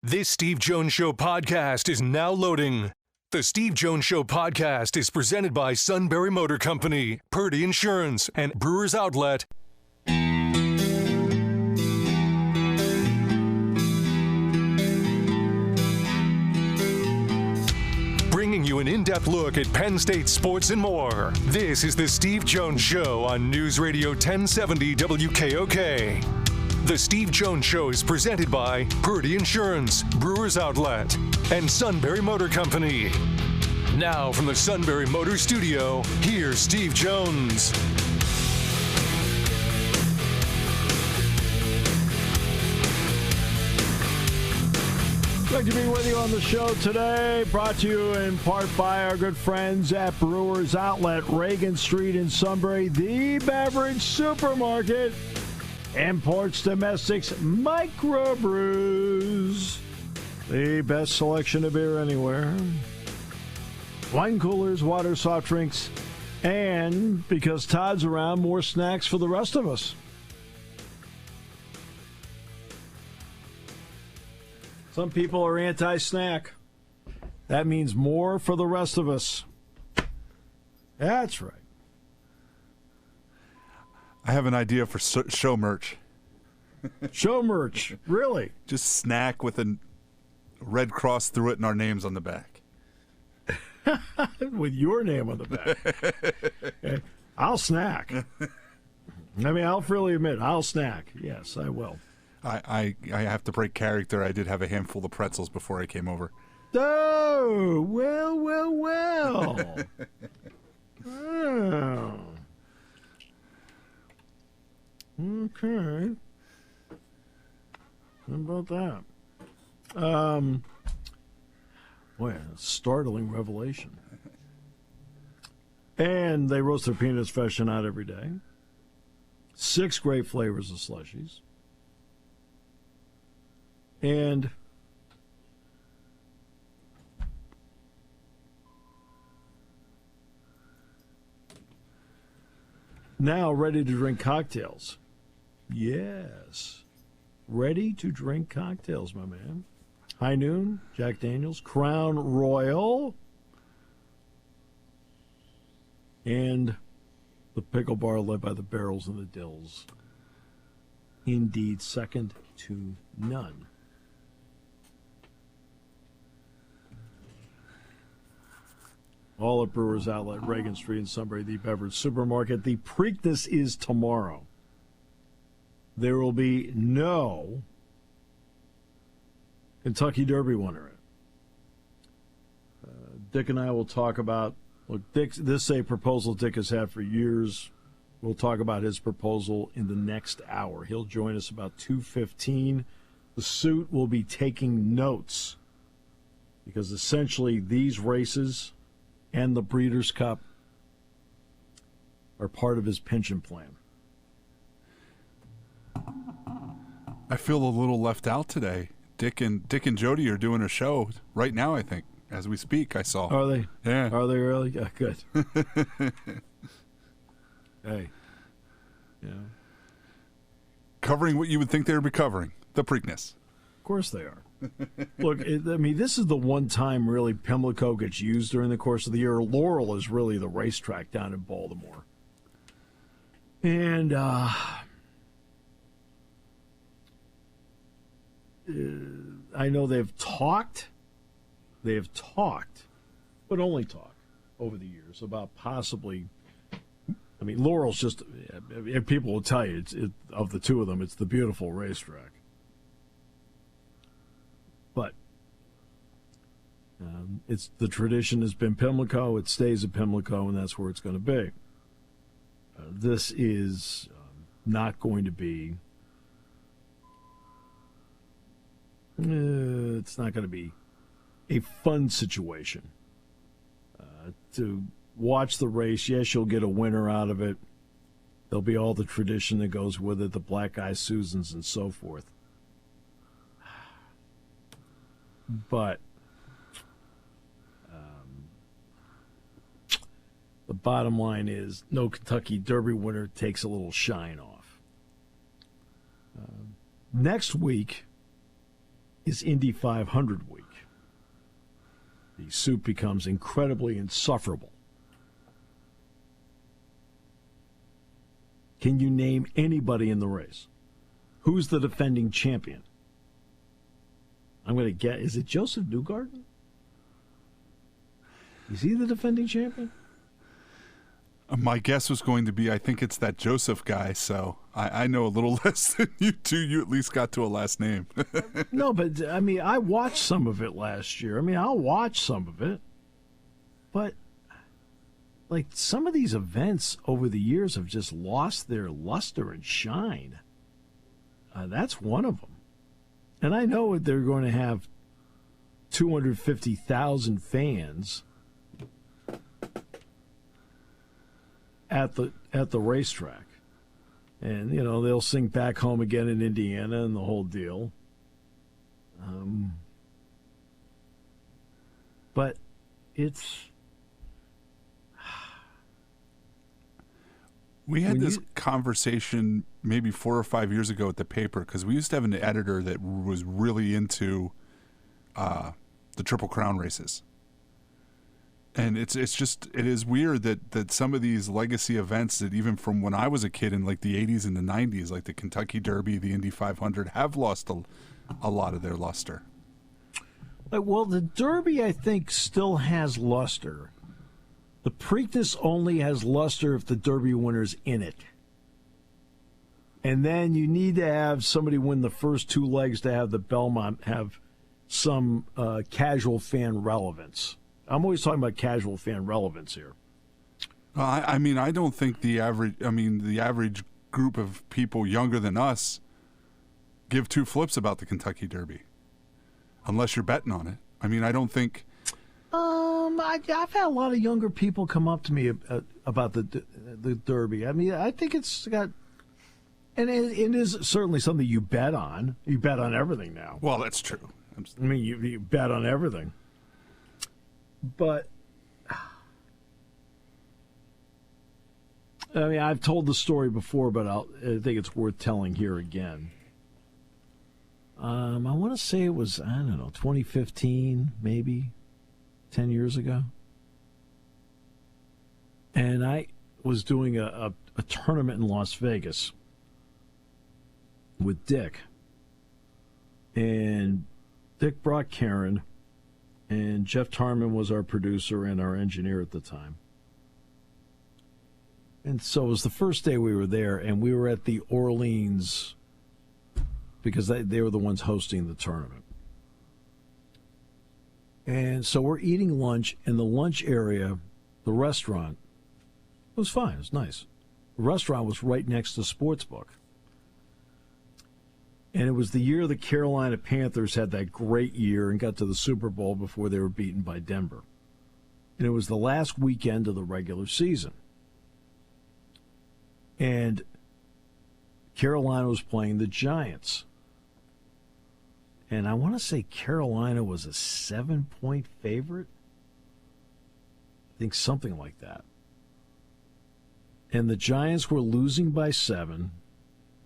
This Steve Jones Show podcast is now loading. The Steve Jones Show podcast is presented by Sunbury Motor Company, Purdy Insurance, and Brewers Outlet. Bringing you an in-depth look at Penn State sports and more. This is the Steve Jones Show on News Radio 1070 WKOK. The Steve Jones Show is presented by Purdy Insurance, Brewers Outlet, and Sunbury Motor Company. Now from the Sunbury Motor Studio, here's Steve Jones. Great to be with you on the show today. Brought to you in part by our good friends at Brewers Outlet, Reagan Street in Sunbury, the beverage supermarket. Imports, domestics, microbrews. The best selection of beer anywhere. Wine coolers, water, soft drinks, and because Todd's around, more snacks for the rest of us. Some people are anti-snack. That means more for the rest of us. That's right. I have an idea for show merch. Show merch, really? Just snack with a red cross through it and our names on the back. With your name on the back. Okay. I'll snack. I mean, I'll freely admit, I'll snack. Yes, I will. I have to break character. I did have a handful of pretzels before I came over. Oh, well. Oh. Okay. How about that? Boy, a startling revelation. And they roast their peanuts fresh and out every day. 6 great flavors of slushies. And now ready to drink cocktails. Yes. Ready to drink cocktails, my man. High Noon, Jack Daniels, Crown Royal, and the pickle bar led by the Barrels and the Dills. Indeed, second to none. All at Brewers Outlet, Reagan Street in Sunbury, the beverage supermarket. The Preakness is tomorrow. There will be no Kentucky Derby winner. Dick and I will talk about, look, Dick, this is a proposal Dick has had for years. We'll talk about his proposal in the next hour. He'll join us about 2:15. The suit will be taking notes because essentially these races and the Breeders' Cup are part of his pension plan. I feel a little left out today. Dick and Jody are doing a show right now, I think, as we speak, I saw. Are they? Yeah. Are they really? Yeah, good. Hey. Yeah. Covering what you would think they would be covering, the Preakness. Of course they are. Look, this is the one time really Pimlico gets used during the course of the year. Laurel is really the racetrack down in Baltimore. And I know they've talked, but only talked over the years about possibly. I mean, Laurel's just, people will tell you, of the two of them, it's the beautiful racetrack. But it's the tradition has been Pimlico, it stays at Pimlico, and that's where it's going to be. This is not going to be, it's not going to be a fun situation. To watch the race, yes, you'll get a winner out of it. There'll be all the tradition that goes with it, the Black Eyed Susans and so forth. But the bottom line is no Kentucky Derby winner takes a little shine off. Next week, is Indy 500 week. The suit becomes incredibly insufferable. Can you name anybody in the race? Who's the defending champion? I'm going to get, is it Joseph Newgarden? Is he the defending champion? My guess was going to be, I think it's that Joseph guy, so I know a little less than you two. You at least got to a last name. No, but, I mean, I watched some of it last year. I mean, I'll watch some of it. But, like, some of these events over the years have just lost their luster and shine. That's one of them. And I know they're going to have 250,000 fans at the racetrack. And, you know, they'll sing Back Home Again in Indiana and the whole deal. But it's... We had this conversation maybe 4 or 5 years ago at the paper, because we used to have an editor that was really into the Triple Crown races. And it is weird that some of these legacy events that even from when I was a kid in like the 80s and the 90s, like the Kentucky Derby, the Indy 500, have lost a lot of their luster. Well, the Derby, I think, still has luster. The Preakness only has luster if the Derby winner's in it. And then you need to have somebody win the first two legs to have the Belmont have some casual fan relevance. I'm always talking about casual fan relevance here. I mean, I don't think the average group of people younger than us give two flips about the Kentucky Derby, unless you're betting on it. I mean, I don't think... I've had a lot of younger people come up to me about the Derby. I mean, I think it's got, and it is certainly something you bet on. You bet on everything now. Well, that's true. I mean, you bet on everything. But, I mean, I've told the story before, but I think it's worth telling here again. I want to say it was, 2015, maybe. 10 years ago. And I was doing a tournament in Las Vegas with Dick. And Dick brought Karen, and Jeff Tarman was our producer and our engineer at the time. And so it was the first day we were there, and we were at the Orleans because they were the ones hosting the tournament. And so we're eating lunch in the lunch area, the restaurant. It was fine. It was nice. The restaurant was right next to the Sportsbook. And it was the year the Carolina Panthers had that great year and got to the Super Bowl before they were beaten by Denver. And it was the last weekend of the regular season. And Carolina was playing the Giants. And I want to say Carolina was a 7-point favorite. I think something like that. And the Giants were losing by 7,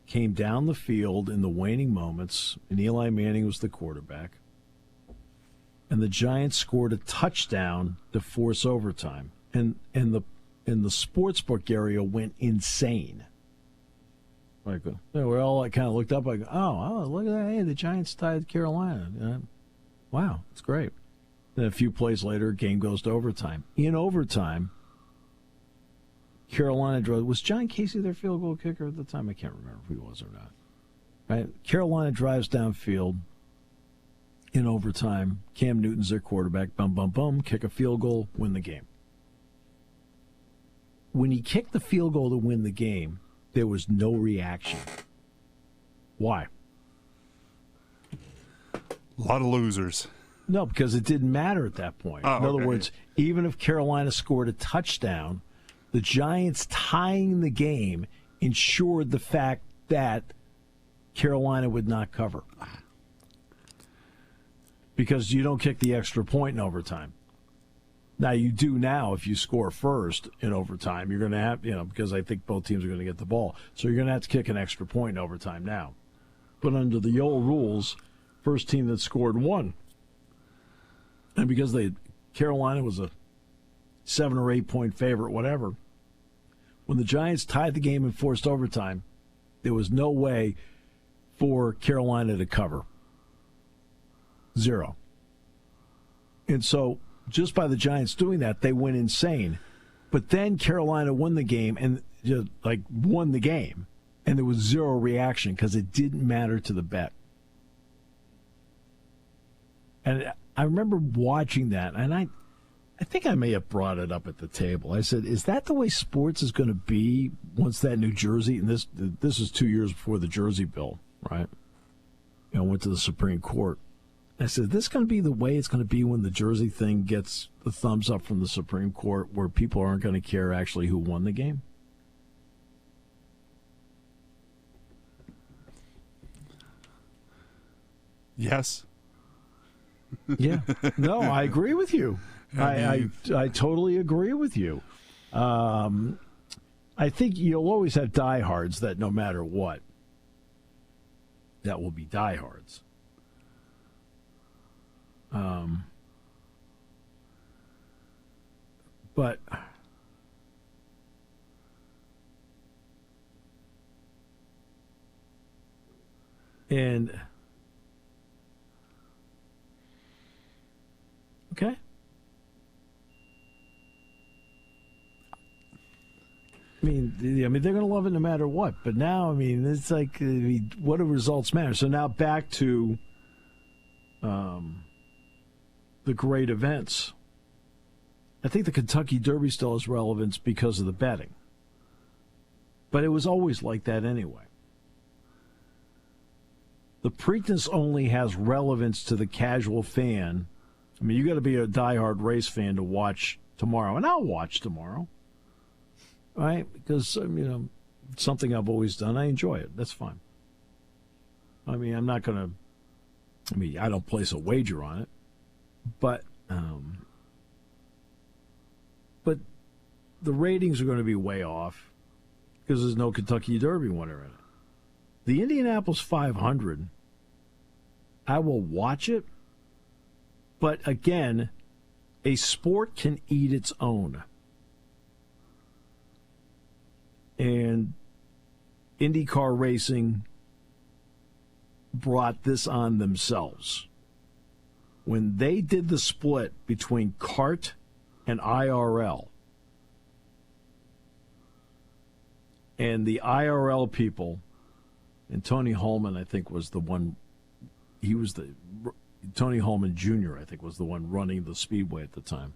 came down the field in the waning moments, and Eli Manning was the quarterback. And the Giants scored a touchdown to force overtime. And the sportsbook area went insane. Like, we all kind of looked up like, oh, look at that. Hey, the Giants tied Carolina. Wow, it's great. Then a few plays later, game goes to overtime. In overtime, Carolina drove. Was John Casey their field goal kicker at the time? I can't remember if he was or not. Right? Carolina drives downfield in overtime. Cam Newton's their quarterback. Bum, bum, bum. Kick a field goal, win the game. When he kicked the field goal to win the game, there was no reaction. Why? A lot of losers. No, because it didn't matter at that point. Oh, in other okay. words, even if Carolina scored a touchdown, the Giants tying the game ensured the fact that Carolina would not cover. Because you don't kick the extra point in overtime. Now, you do now if you score first in overtime. You're going to have, because I think both teams are going to get the ball. So you're going to have to kick an extra point in overtime now. But under the old rules, first team that scored won. And because Carolina was a 7 or 8 point favorite, whatever, when the Giants tied the game and forced overtime, there was no way for Carolina to cover. 0. And so just by the Giants doing that, they went insane. But then Carolina won the game and just won the game. And there was zero reaction because it didn't matter to the bet. And I remember watching that, and I think I may have brought it up at the table. I said, is that the way sports is going to be once that New Jersey, and this is 2 years before the Jersey bill, right? Went to the Supreme Court. I said, this is going to be the way it's going to be when the Jersey thing gets the thumbs up from the Supreme Court, where people aren't going to care actually who won the game? Yes. Yeah. No, I agree with you. I totally agree with you. I think you'll always have diehards that no matter what, that will be diehards. But okay. I mean, they're going to love it no matter what. But now, it's like, what do results matter? So now back to the great events. I think the Kentucky Derby still has relevance because of the betting. But it was always like that anyway. The Preakness only has relevance to the casual fan. You got to be a diehard race fan to watch tomorrow. And I'll watch tomorrow. Right? Because, it's something I've always done. I enjoy it. That's fine. I'm not going to, I don't place a wager on it. But the ratings are going to be way off because there's no Kentucky Derby winner in it. The Indianapolis 500, I will watch it. But again, a sport can eat its own. And IndyCar racing brought this on themselves. When they did the split between CART and IRL, and the IRL people, and Tony Holman, I think, was the one, Tony Holman Jr., I think, was the one running the Speedway at the time.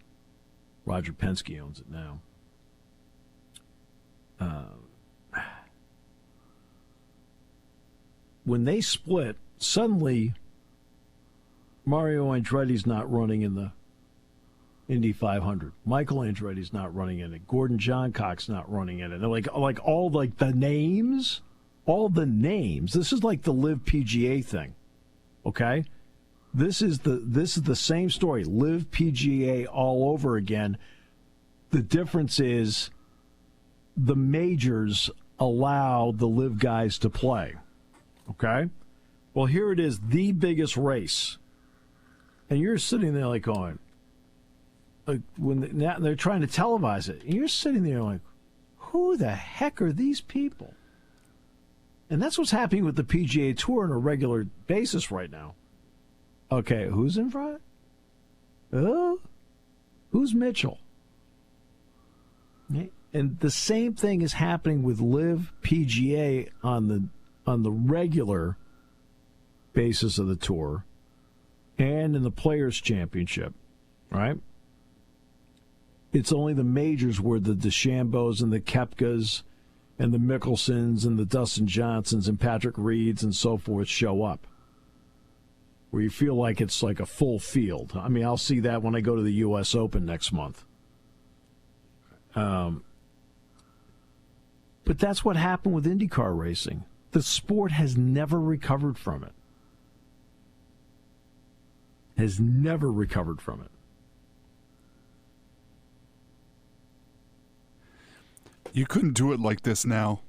Roger Penske owns it now. When they split, suddenly Mario Andretti's not running in the Indy 500. Michael Andretti's not running in it. Gordon Johncock's not running in it. They're like all the names, This is like the Live PGA thing, okay? This is the same story. Live PGA all over again. The difference is the majors allow the Live guys to play. Okay? Well, here it is, the biggest race. And you're sitting there going, now they're trying to televise it. And you're sitting there like, who the heck are these people? And that's what's happening with the PGA Tour on a regular basis right now. Okay, who's in front? Oh, who's Mitchell? And the same thing is happening with Live PGA on the regular basis of the tour and in the Players' Championship, right? It's only the majors where the DeChambos and the Koepkas and the Mickelsons and the Dustin Johnsons and Patrick Reeds and so forth show up, where you feel like it's like a full field. I'll see that when I go to the U.S. Open next month. But that's what happened with IndyCar racing. The sport has never recovered from it. Has never recovered from it. You couldn't do it like this now.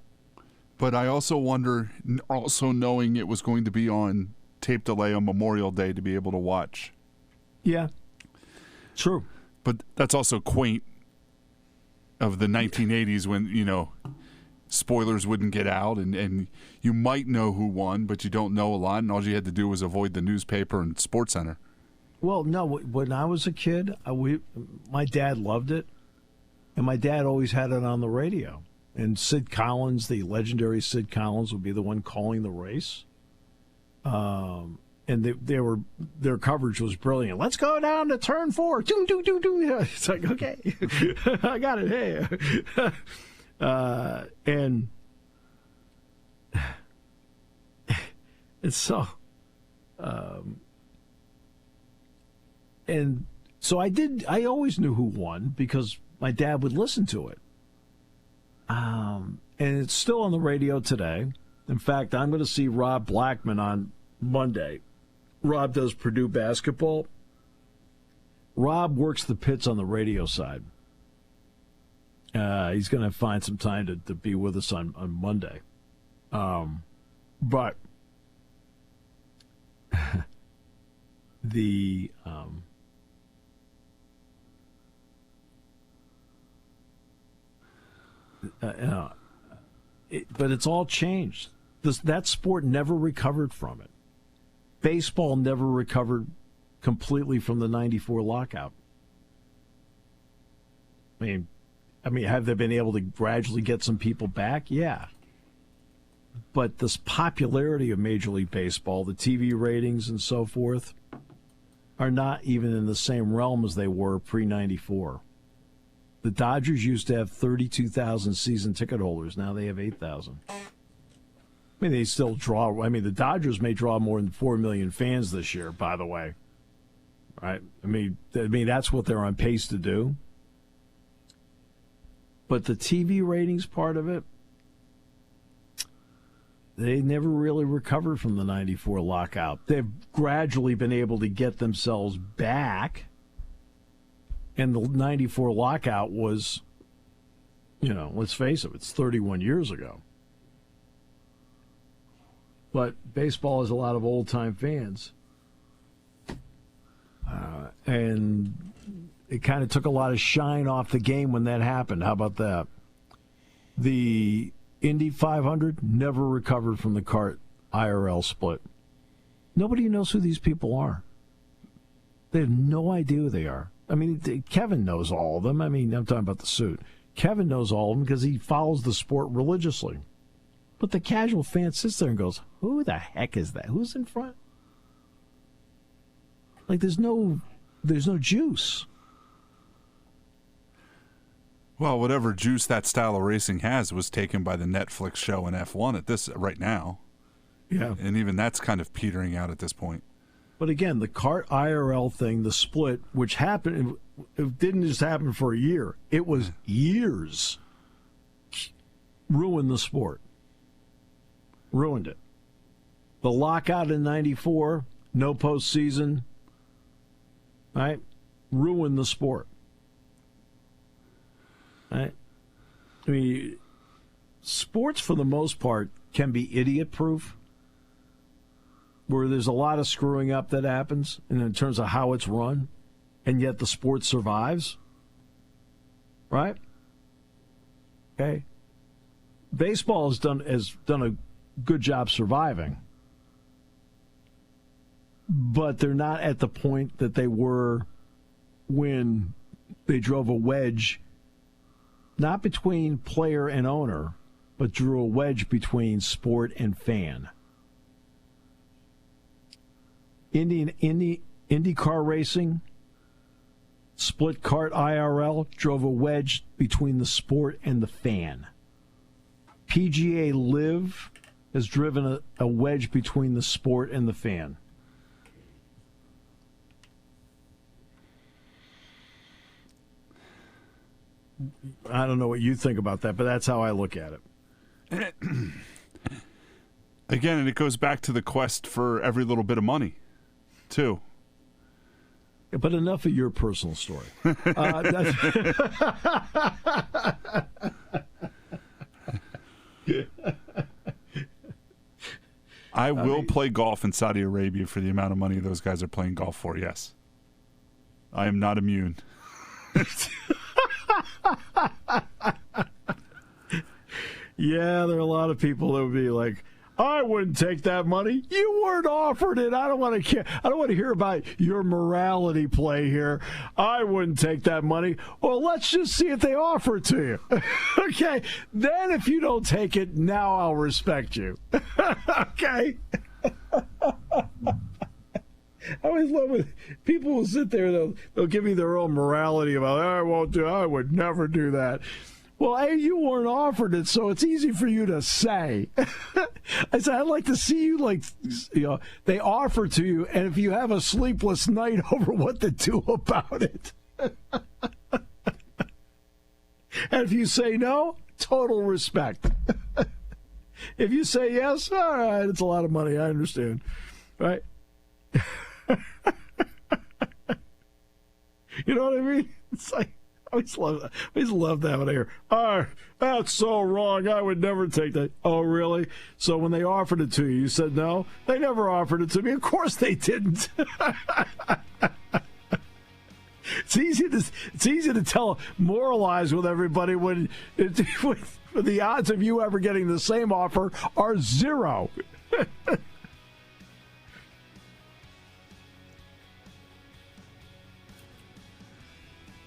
But I also wonder, also knowing it was going to be on tape delay on Memorial Day to be able to watch. Yeah, true. But that's also quaint of the 1980s when, spoilers wouldn't get out and you might know who won, but you don't know a lot, and all you had to do was avoid the newspaper and Sports Center. Well, no, when I was a kid, my dad loved it, and my dad always had it on the radio. And Sid Collins, the legendary Sid Collins, would be the one calling the race. And their coverage was brilliant. Let's go down to turn 4. Do, do, do, do. It's like, okay, I got it. Hey. And so, and so I always knew who won because my dad would listen to it. And it's still on the radio today. In fact, I'm going to see Rob Blackman on Monday. Rob does Purdue basketball. Rob works the pits on the radio side. He's going to find some time to be with us on Monday. But but it's all changed. That sport never recovered from it. Baseball never recovered completely from the '94 lockout. I mean, have they been able to gradually get some people back? Yeah. But this popularity of Major League Baseball, the TV ratings and so forth, are not even in the same realm as they were pre-'94. The Dodgers used to have 32,000 season ticket holders. Now they have 8,000. I mean, they still draw. I mean, the Dodgers may draw more than 4 million fans this year, by the way. Right? I mean, that's what they're on pace to do. But the TV ratings part of it, they never really recovered from the '94 lockout. They've gradually been able to get themselves back. And the '94 lockout was, let's face it, it's 31 years ago. But baseball has a lot of old-time fans. And it kind of took a lot of shine off the game when that happened. How about that? The Indy 500 never recovered from the CART IRL split. Nobody knows who these people are. They have no idea who they are. I mean, Kevin knows all of them. I mean, I'm talking about the suit. Kevin knows all of them because he follows the sport religiously. But the casual fan sits there and goes, who the heck is that? Who's in front? Like, there's no juice. Well, whatever juice that style of racing has was taken by the Netflix show in F1 at this right now. Yeah. And even that's kind of petering out at this point. But again, the CART IRL thing, the split, which happened, it didn't just happen for a year. It was years. Ruined the sport. Ruined it. The lockout in '94, no postseason, right? Ruined the sport. Right? I mean, sports for the most part can be idiot-proof, where there's a lot of screwing up that happens in terms of how it's run, and yet the sport survives. Right? Okay. Baseball has done a good job surviving, but they're not at the point that they were when they drove a wedge, not between player and owner, but drew a wedge between sport and fan. Indy car racing, split CART IRL, drove a wedge between the sport and the fan. PGA Live has driven a wedge between the sport and the fan. I don't know what you think about that, but that's how I look at it. Again, and it goes back to the quest for every little bit of money, too. But enough of your personal story. I will play golf in Saudi Arabia for the amount of money those guys are playing golf for, yes. I am not immune. Yeah, there are a lot of people that would be like, I wouldn't take that money. You weren't offered it. I don't want to hear about your morality play here. I wouldn't take that money. Well, let's just see if they offer it to you. Okay. Then if you don't take it, now I'll respect you. Okay. I always love it. People will sit there, they'll give me their own morality about, I would never do that. Well, hey, you weren't offered it, so it's easy for you to say. I said, I'd like to see you, they offer to you, and if you have a sleepless night over what to do about it. And if you say no, total respect. If you say yes, all right, it's a lot of money, I understand. Right? You know what I mean? It's like, I always love that when I hear, that's so wrong. I would never take that. Oh, really? So when they offered it to you, you said no? They never offered it to me. Of course they didn't. It's easy to moralize with everybody when the odds of you ever getting the same offer are zero.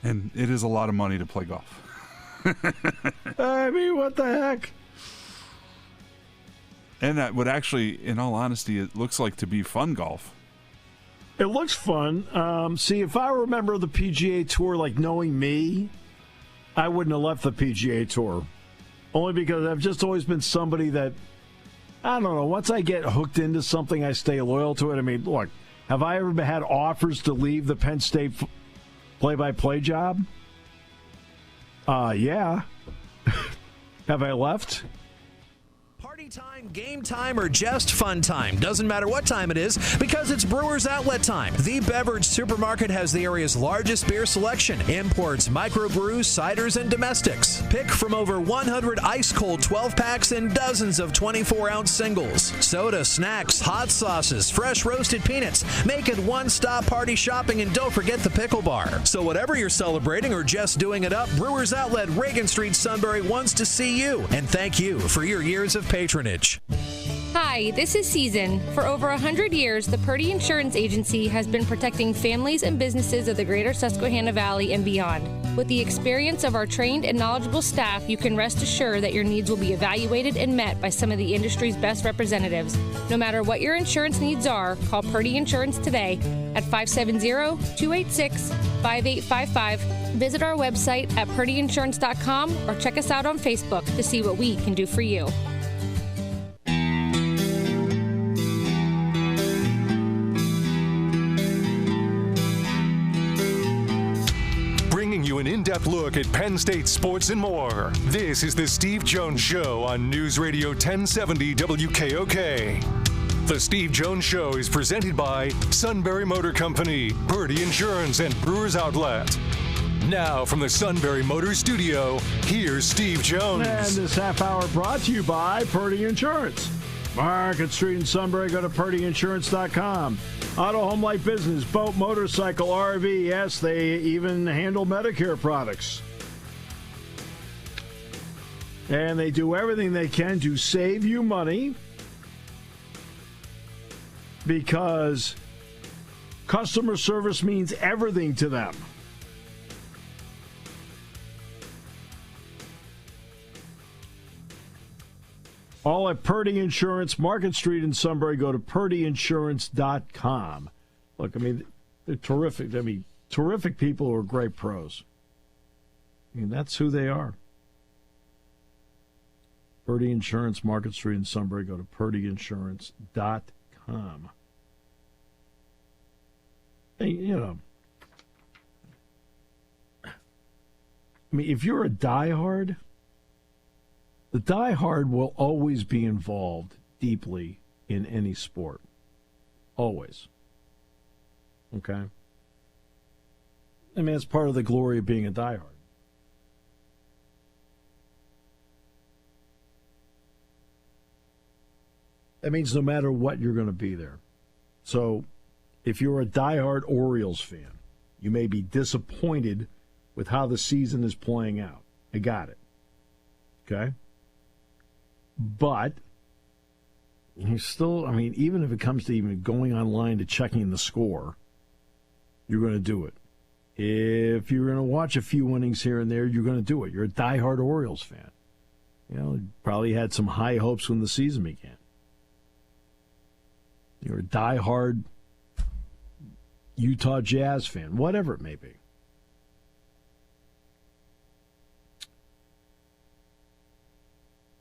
And it is a lot of money to play golf. I mean, what the heck? And that would actually, in all honesty, it looks like to be fun golf. It looks fun. See, if I remember the PGA Tour like knowing me, I wouldn't have left the PGA Tour. Only because I've just always been somebody that, I don't know, once I get hooked into something, I stay loyal to it. I mean, look, have I ever had offers to leave the Penn State play-by-play job? Yeah. Have I left? Party time, game time, or just fun time. Doesn't matter what time it is because it's Brewers Outlet time. The beverage supermarket has the area's largest beer selection. Imports, microbrews, ciders, and domestics. Pick from over 100 ice-cold 12-packs and dozens of 24-ounce singles. Soda, snacks, hot sauces, fresh roasted peanuts. Make it one-stop party shopping, and don't forget the pickle bar. So whatever you're celebrating or just doing it up, Brewers Outlet, Reagan Street, Sunbury wants to see you. And thank you for your years of patronage. Hi, this is Season. For over 100 years, the Purdy Insurance Agency has been protecting families and businesses of the greater Susquehanna Valley and beyond. With the experience of our trained and knowledgeable staff, you can rest assured that your needs will be evaluated and met by some of the industry's best representatives. No matter what your insurance needs are, call Purdy Insurance today at 570-286-5855. Visit our website at purdyinsurance.com or check us out on Facebook to see what we can do for you. An in-depth look at Penn State sports and more. This is the Steve Jones Show on News Radio 1070 WKOK. The Steve Jones Show is presented by Sunbury Motor Company, Purdy Insurance, and Brewers Outlet. Now from the Sunbury Motor Studio, here's Steve Jones. And this half hour brought to you by Purdy Insurance. Market Street in Sunbury. Go to purdyinsurance.com. Auto, home, life, business, boat, motorcycle, RV. Yes, they even handle Medicare products. And they do everything they can to save you money because customer service means everything to them. All at Purdy Insurance, Market Street in Sunbury. Go to purdyinsurance.com. Look, I mean, they're terrific. I mean, terrific people who are great pros. I mean, that's who they are. Purdy Insurance, Market Street in Sunbury. Go to purdyinsurance.com. Hey, you know, I mean, if you're a diehard, the diehard will always be involved deeply in any sport. Always. Okay? I mean, it's part of the glory of being a diehard. That means no matter what, you're going to be there. So if you're a diehard Orioles fan, you may be disappointed with how the season is playing out. I got it. Okay? But you still, even if it comes to even going online to checking the score, you're going to do it. If you're going to watch a few innings here and there, you're going to do it. You're a diehard Orioles fan. You probably had some high hopes when the season began. You're a diehard Utah Jazz fan, whatever it may be.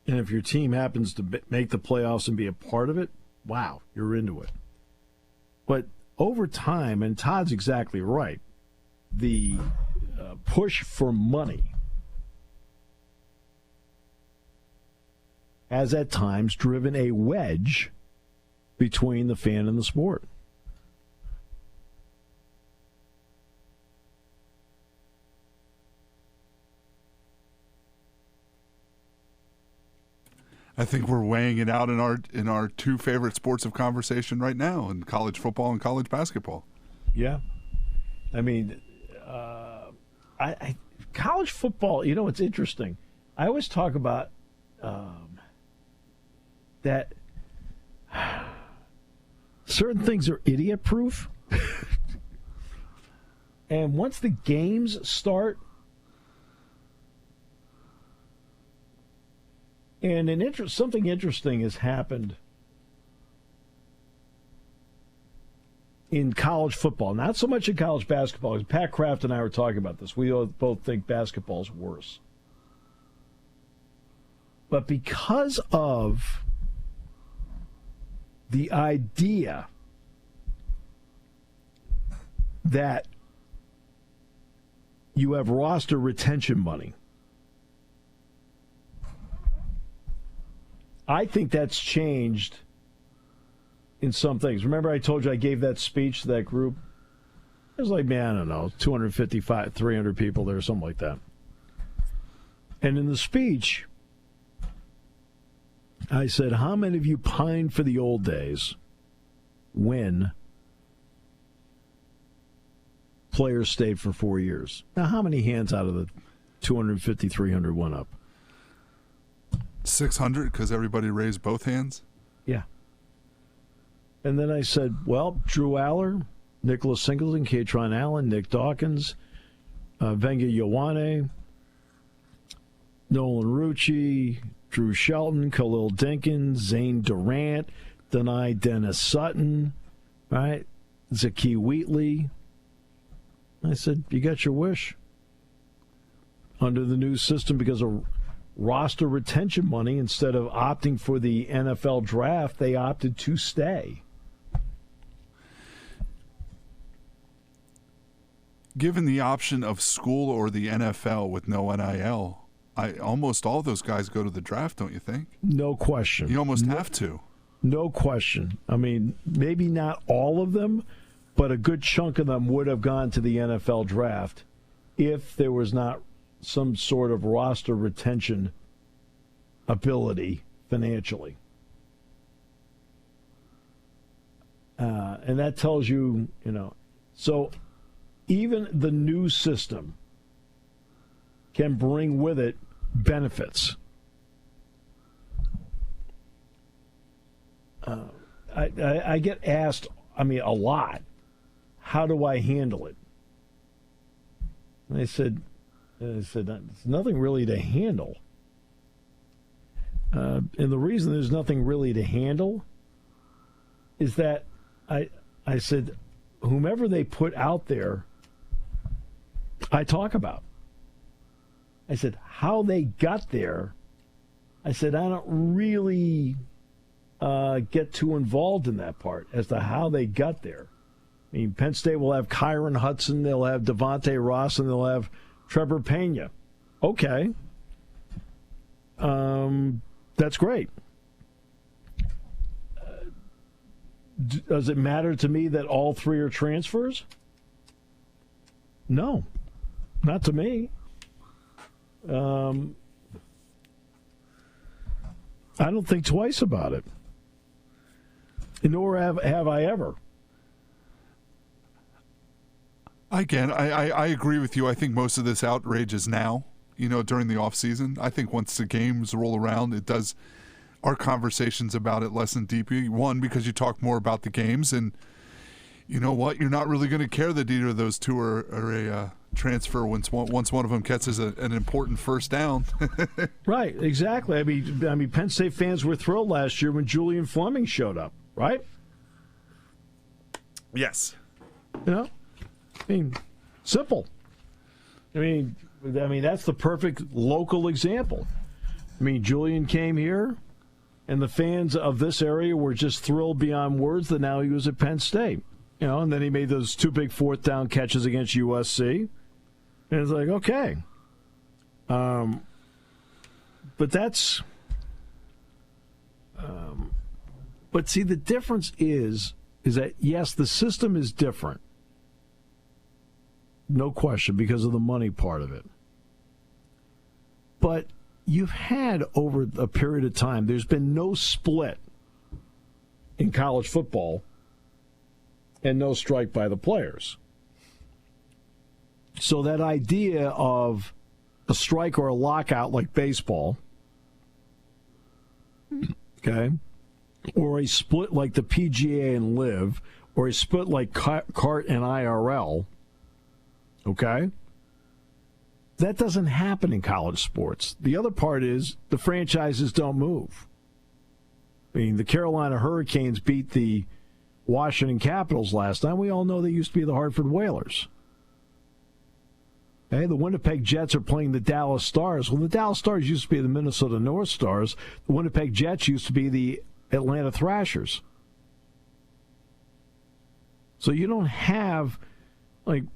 And if your team happens to make the playoffs and be a part of it, wow, you're into it. But over time, and Todd's exactly right, the push for money has at times driven a wedge between the fan and the sport. I think we're weighing it out in our two favorite sports of conversation right now, in college football and college basketball. Yeah. College football, it's interesting. I always talk about that certain things are idiot-proof. And once the games start, and something interesting has happened in college football, not so much in college basketball. Pat Kraft and I were talking about this. We both think basketball's worse. But because of the idea that you have roster retention money, I think that's changed in some things. Remember I told you I gave that speech to that group? It was like, 255, 300 people there, something like that. And in the speech, I said, how many of you pined for the old days when players stayed for 4 years? Now, how many hands out of the 250, 300 went up? 600 because everybody raised both hands? Yeah. And then I said, well, Drew Aller, Nicholas Singleton, Katron Allen, Nick Dawkins, Venga Ioane, Nolan Rucci, Drew Shelton, Khalil Dinkins, Zane Durant, Denai Dennis Sutton, right? Zakee Wheatley. I said, you got your wish. Under the new system, because of roster retention money, instead of opting for the NFL draft, they opted to stay. Given the option of school or the NFL with no NIL, almost all those guys go to the draft, don't you think? No question. You almost have to. No question. Maybe not all of them, but a good chunk of them would have gone to the NFL draft if there was not some sort of roster retention ability financially. And that tells you, so even the new system can bring with it benefits. I get asked, a lot, how do I handle it? And I said, there's nothing really to handle. And the reason there's nothing really to handle is that I said, whomever they put out there, I talk about. I said, how they got there, I said, I don't really get too involved in that part as to how they got there. Penn State will have Kyron Hudson, they'll have Devontae Ross, and they'll have Trevor Pena. Okay. That's great. Does it matter to me that all three are transfers? No, not to me. I don't think twice about it. Nor have I ever. Again, I agree with you. I think most of this outrage is now, during the off season. I think once the games roll around, it does. Our conversations about it lessen deeply. One, because you talk more about the games, and you know what? You're not really going to care that either of those two are a transfer once one of them catches an important first down. Right, exactly. I mean, Penn State fans were thrilled last year when Julian Fleming showed up, right? Yes. I mean, simple. I mean, that's the perfect local example. I mean, Julian came here, and the fans of this area were just thrilled beyond words that now he was at Penn State. And then he made those 2 big fourth down catches against USC. And it's like, okay. But that's... but see, the difference is that, yes, the system is different. No question, because of the money part of it. But you've had, over a period of time, there's been no split in college football and no strike by the players. So that idea of a strike or a lockout like baseball, okay, or a split like the PGA and LIV, or a split like CART and IRL, okay, that doesn't happen in college sports. The other part is the franchises don't move. I mean, the Carolina Hurricanes beat the Washington Capitals last time. We all know they used to be the Hartford Whalers. Okay, the Winnipeg Jets are playing the Dallas Stars. Well, the Dallas Stars used to be the Minnesota North Stars. The Winnipeg Jets used to be the Atlanta Thrashers. So you don't have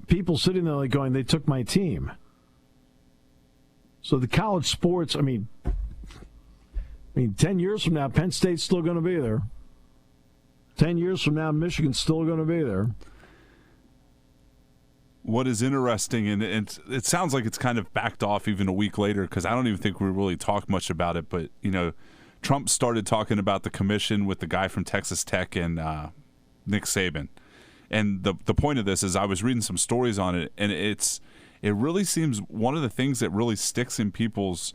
people sitting there going, they took my team. So the college sports, I mean 10 years from now, Penn State's still going to be there. 10 years from now, Michigan's still going to be there. What is interesting, and it sounds like it's kind of backed off even a week later, because I don't even think we really talked much about it, but, Trump started talking about the commission with the guy from Texas Tech and Nick Saban. And the point of this is I was reading some stories on it, and it really seems one of the things that really sticks in people's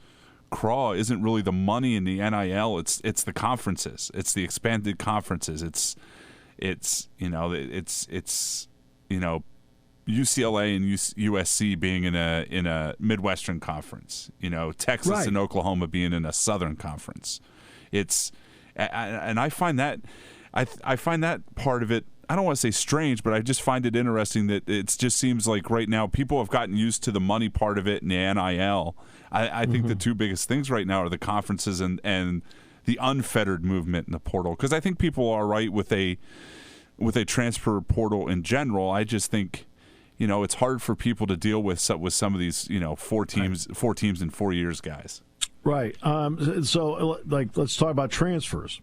craw isn't really the money in the NIL. It's the conferences. It's the expanded conferences. It's UCLA and USC being in a Midwestern conference. Texas right. and Oklahoma being in a Southern conference. And I find that I find that part of it. I don't want to say strange, but I just find it interesting that it just seems like right now people have gotten used to the money part of it and the NIL. I think the two biggest things right now are the conferences and the unfettered movement in the portal. Because I think people are right with a transfer portal in general. I just think, it's hard for people to deal with some of these, 4 teams in 4 years guys. Right. So, let's talk about transfers.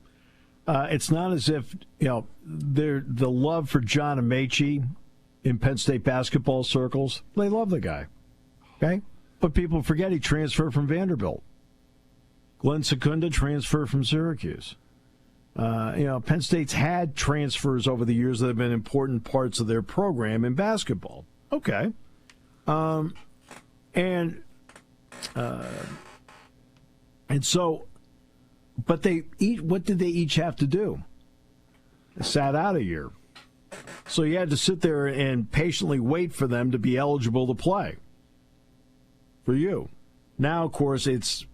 It's not as if, the love for John Amaechi in Penn State basketball circles, they love the guy. Okay? But people forget he transferred from Vanderbilt. Glenn Secunda transferred from Syracuse. Penn State's had transfers over the years that have been important parts of their program in basketball. Okay. And so, but what did they each have to do? They sat out a year. So you had to sit there and patiently wait for them to be eligible to play for you. Now, of course, it's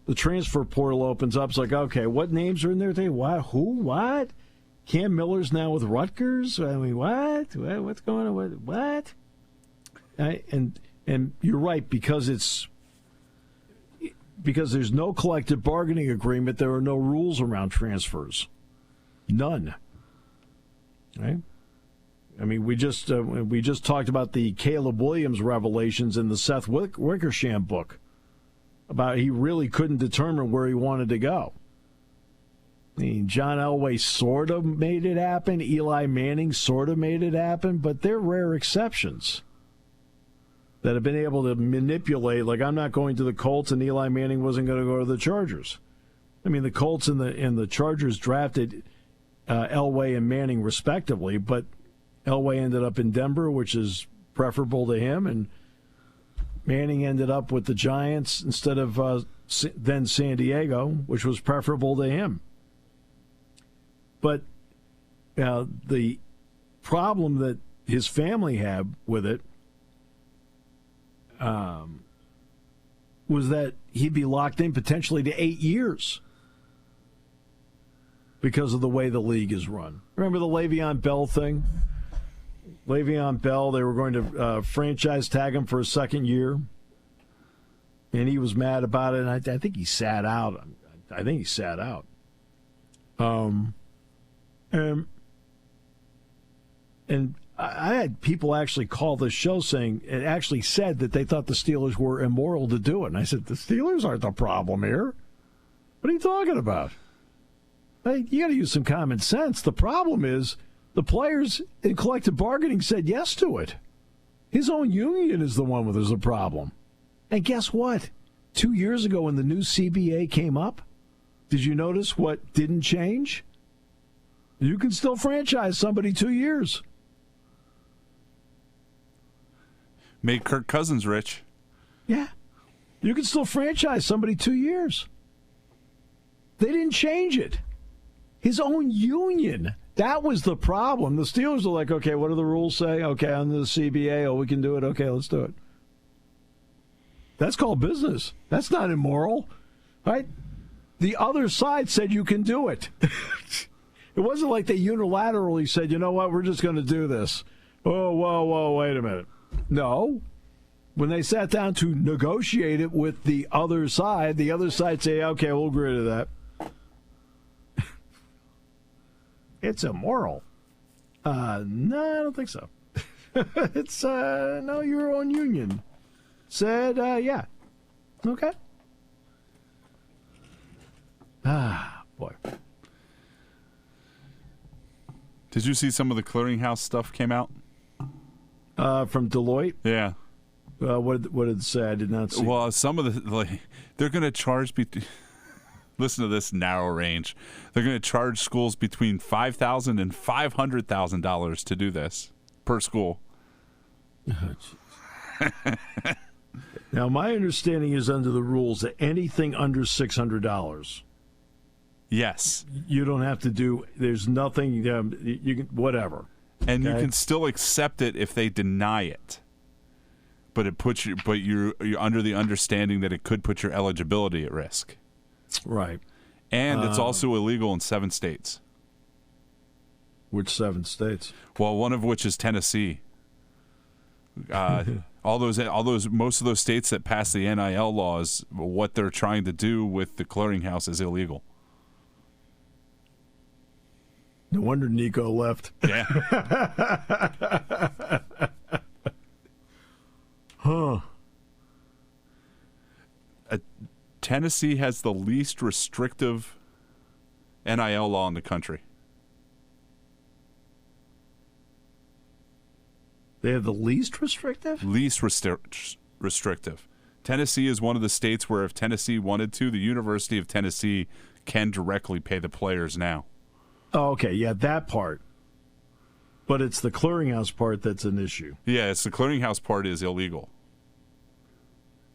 the transfer portal opens up. It's like, okay, what names are in there today? What? Who? What? Cam Miller's now with Rutgers? I mean, what? What's going on? What? And you're right, because there's no collective bargaining agreement, there are no rules around transfers. None. Right? I mean, we just talked about the Caleb Williams revelations in the Seth Wickersham book about he really couldn't determine where he wanted to go. I mean, John Elway sort of made it happen. Eli Manning sort of made it happen, but they're rare exceptions that have been able to manipulate. Like, I'm not going to the Colts, and Eli Manning wasn't going to go to the Chargers. I mean, the Colts and the Chargers drafted Elway and Manning respectively, but Elway ended up in Denver, which is preferable to him, and Manning ended up with the Giants instead of then San Diego, which was preferable to him. But the problem that his family had with it was that he'd be locked in potentially to 8 years because of the way the league is run. Remember the Le'Veon Bell thing? Le'Veon Bell, they were going to franchise tag him for a second year, and he was mad about it, and I think he sat out. And I had people actually call this show saying it actually said that they thought the Steelers were immoral to do it. And I said, the Steelers aren't the problem here. What are you talking about? Hey, you got to use some common sense. The problem is the players in collective bargaining said yes to it. His own union is the one with there's a problem. And guess what? 2 years ago when the new CBA came up, did you notice what didn't change? You can still franchise somebody 2 years. Made Kirk Cousins rich. Yeah. You can still franchise somebody 2 years. They didn't change it. His own union. That was the problem. The Steelers are like, okay, what do the rules say? Okay, under the CBA, oh, we can do it. Okay, let's do it. That's called business. That's not immoral, right? The other side said you can do it. It wasn't like they unilaterally said, you know what, we're just going to do this. Oh, whoa, wait a minute. No. When they sat down to negotiate it with the other side say, okay, we'll agree to that. It's immoral. No, I don't think so. It's, no, your own union said, yeah. Okay. Boy. Did you see some of the clearinghouse stuff came out? From Deloitte? Yeah. What did it say? I did not see. Well, some of the, they're going to charge, listen to this narrow range. They're going to charge schools between $5,000 and $500,000 to do this per school. Now, my understanding is under the rules that anything under $600, yes, you don't have to do. There's nothing. You can whatever, and okay? You can still accept it if they deny it. But it puts you. But you're under the understanding that it could put your eligibility at risk. Right. And it's also illegal in 7 states. Which 7 states? Well, one of which is Tennessee. Most of those states that pass the NIL laws, what they're trying to do with the clearinghouse is illegal. No wonder Nico left. Yeah. Huh. Tennessee has the least restrictive NIL law in the country. They have the least restrictive? Least restrictive. Tennessee is one of the states where if Tennessee wanted to, the University of Tennessee can directly pay the players now. Oh, okay. Yeah, that part. But it's the clearinghouse part that's an issue. Yeah, it's the clearinghouse part is illegal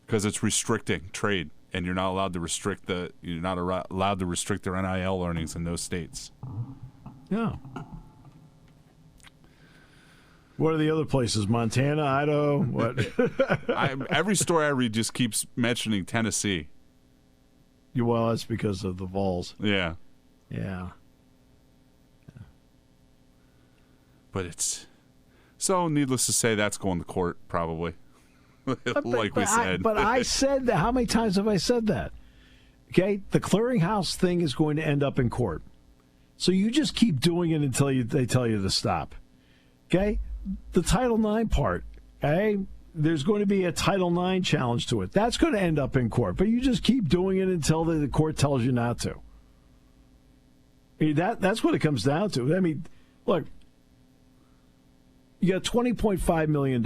because it's restricting trade, and you're not allowed to restrict their NIL earnings in those states. Yeah. What are the other places? Montana, Idaho, what? Every story I read just keeps mentioning Tennessee. Well, that's because of the Vols. Yeah. Yeah. But it's so needless to say that's going to court probably. We said. But I said that. How many times have I said that? Okay, the clearinghouse thing is going to end up in court. So you just keep doing it until they tell you to stop. Okay? The Title IX part, okay? There's going to be a Title IX challenge to it. That's going to end up in court. But you just keep doing it until the court tells you not to. I mean, that's what it comes down to. I mean, look, you got $20.5 million.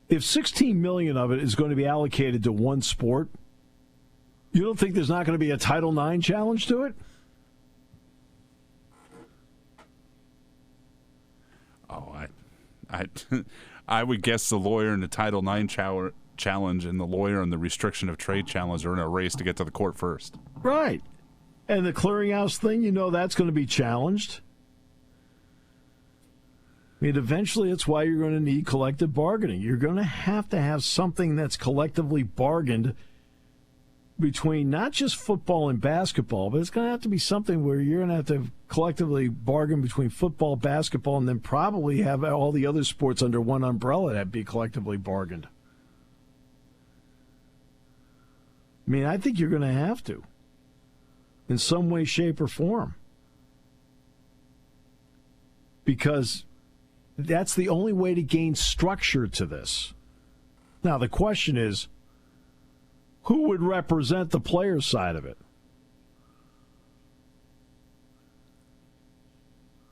If $16 million of it is going to be allocated to one sport, you don't think there's not going to be a Title IX challenge to it? I would guess the lawyer in the Title IX challenge and the lawyer in the restriction of trade challenge are in a race to get to the court first. Right. And the clearinghouse thing, that's going to be challenged. I mean, eventually it's why you're going to need collective bargaining. You're going to have something that's collectively bargained between not just football and basketball, but it's going to have to be something where you're going to have to collectively bargain between football, basketball, and then probably have all the other sports under one umbrella that be collectively bargained. I mean, I think you're going to have to, in some way, shape, or form. Because that's the only way to gain structure to this. Now, the question is, who would represent the player side of it?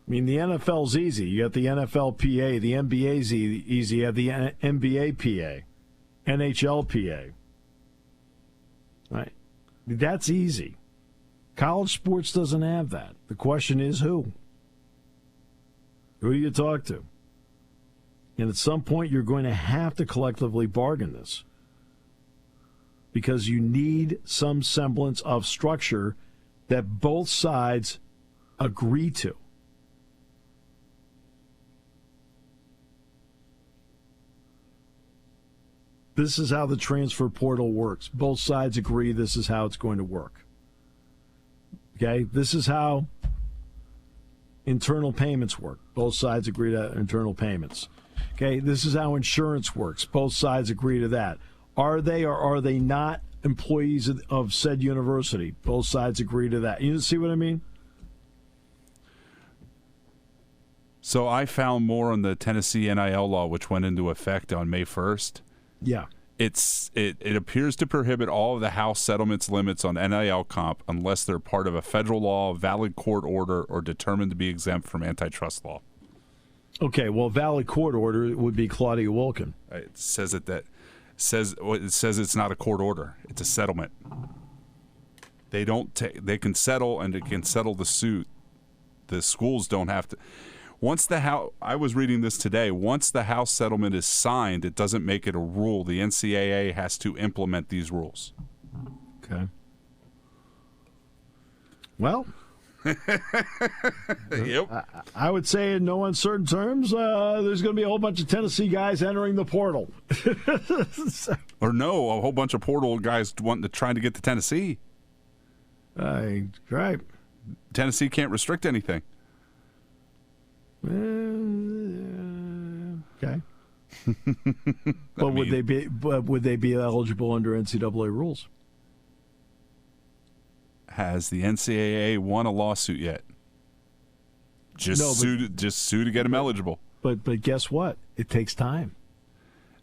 I mean, the NFL's easy. You got the NFLPA. The NBA's easy. You have the NBAPA, NHLPA. Right? That's easy. College sports doesn't have that. The question is who? Who do you talk to? And at some point, you're going to have to collectively bargain this, because you need some semblance of structure that both sides agree to. This is how the transfer portal works. Both sides agree this is how it's going to work. Okay? This is how internal payments work. Both sides agree to internal payments. Okay? This is how insurance works. Both sides agree to that. Are they or are they not employees of said university? Both sides agree to that. You see what I mean? So I found more on the Tennessee NIL law, which went into effect on May 1st. Yeah. It appears to prohibit all of the House settlements limits on NIL comp unless they're part of a federal law, valid court order, or determined to be exempt from antitrust law. Okay, well, valid court order would be Claudia Wilkin. It says it says it's not a court order; it's a settlement. They can settle, and it can settle the suit. The schools don't have to. Once the House, I was reading this today. Once the House settlement is signed, it doesn't make it a rule. The NCAA has to implement these rules. Okay. Well. Yep. I would say in no uncertain terms, there's going to be a whole bunch of Tennessee guys entering the portal. Or no, a whole bunch of portal guys trying to get to Tennessee. Right. Tennessee can't restrict anything. Okay. But would they be eligible under NCAA rules? Has the NCAA won a lawsuit yet? Sue to get them eligible. But guess what? It takes time.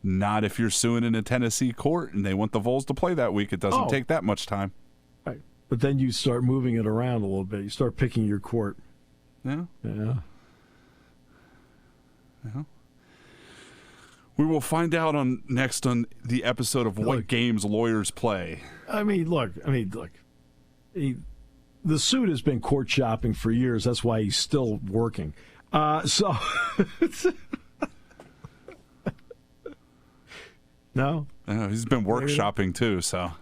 Not if you're suing in a Tennessee court and they want the Vols to play that week. It doesn't take that much time. Right. But then you start moving it around a little bit. You start picking your court. Yeah. We will find out next on the episode of what games lawyers play. I mean, look. The suit has been court shopping for years. That's why he's still working. No? He's been workshopping too, so.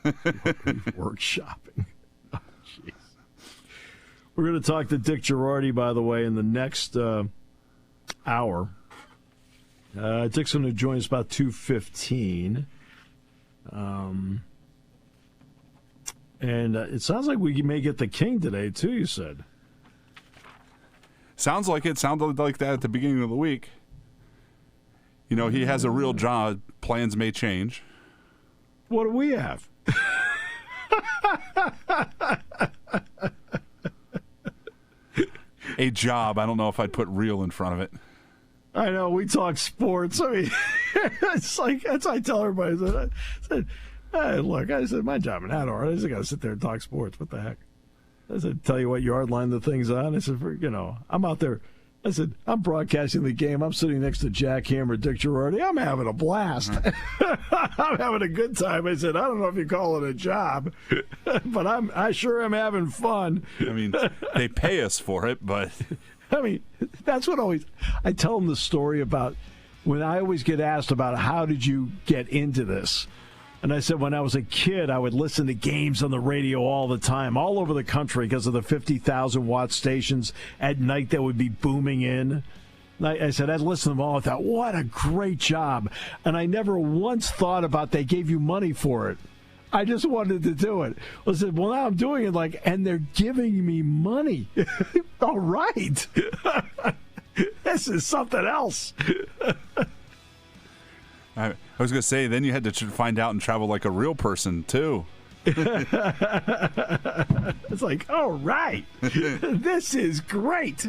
Workshopping. Oh, jeez. We're going to talk to Dick Girardi, by the way, in the next hour. Dick's going to join us about 2:15. And it sounds like we may get the King today, too, you said. Sounds like it. Sounded like that at the beginning of the week. You know, he has a real job. Plans may change. What do we have? A job. I don't know if I'd put real in front of it. I know. We talk sports. I mean, it's like, that's what I tell everybody. I said, hey, look, my job in that art, I just got to sit there and talk sports. What the heck? I said, tell you what yard line the thing's on. I said, I'm out there. I said, I'm broadcasting the game. I'm sitting next to Jack Hammer, Dick Girardi. I'm having a blast. I'm having a good time. I said, I don't know if you call it a job, but I sure am having fun. I mean, they pay us for it, but I mean, that's what I tell them the story about when I always get asked about how did you get into this? And I said when I was a kid, I would listen to games on the radio all the time, all over the country because of the 50,000-watt stations at night that would be booming in. I said, I'd listen to them all. I thought, what a great job. And I never once thought about they gave you money for it. I just wanted to do it. I said, well, now I'm doing it, and they're giving me money. All right. This is something else. I was going to say, then you had to find out and travel like a real person, too. It's like, all right. This is great.